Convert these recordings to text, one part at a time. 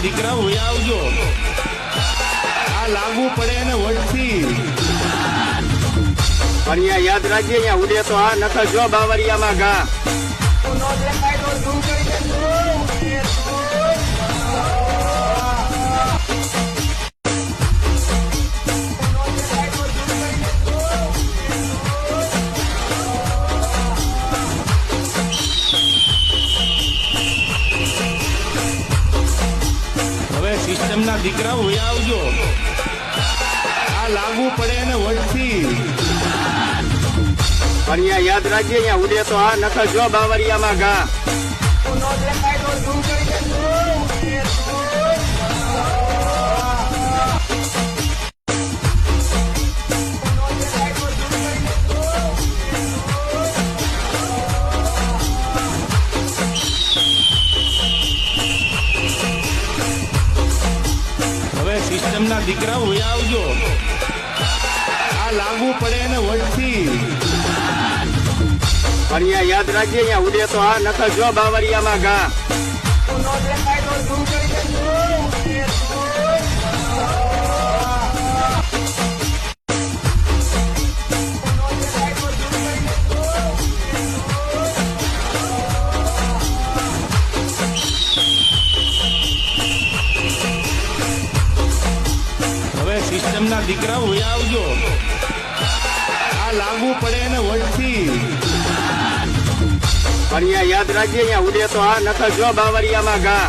દીકરાઓ વહી આવજો, આ લાગુ પડે ને વળથી પણ અહીંયા યાદ રાખજે, અહીંયા ઉડે તો આ નકર જો બાવરિયામાં ઘા. હવે સિસ્ટમના દીકરાઓ વહી આવજો, આ લાગુ પડે ને વળથી પણ અહીંયા યાદ રાખજે, અહીંયા ઉડે તો આ નકર જો બાવરિયામાં ઘા. હવે સિસ્ટમના દીકરાઓ વહી આવજો, આ લાગુ પડે ને વળથી પણ અહીંયા યાદ રાખજે, અહીંયા ઉડે તો આ નકર જો બાવરિયામાં ઘા. હવે સિસ્ટમના દીકરાઓ વહી આવજો, આ લાગુ પડે ને વળથી પણ અહીંયા યાદ રાખજે, અહીંયા ઉડે તો આ નકર જો બાવરિયામાં ઘા.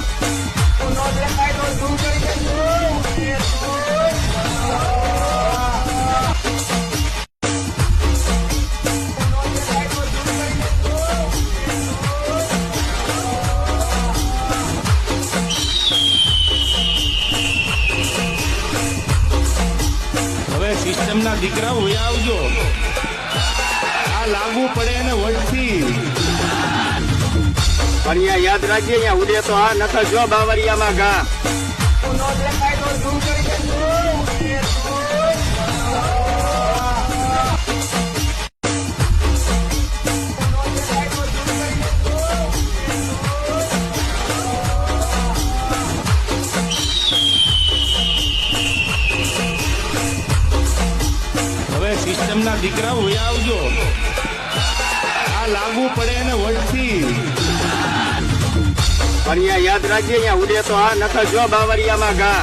હવે સિસ્ટમના દીકરાઓ વહી આવજો, આ લાગુ પડે ને વળથી પણ અહીંયા યાદ રાખજે, અહીંયા ઉડે તો આ નકર જો બાવરિયામાં ઘા. હવે સિસ્ટમના દીકરાઓ વહી આવજો, આ લાગુ પડે ને વળથી પણ અહીંયા યાદ રાખજે, અહીંયા ઉડે તો આ નકર જો બાવરિયામાં ઘા.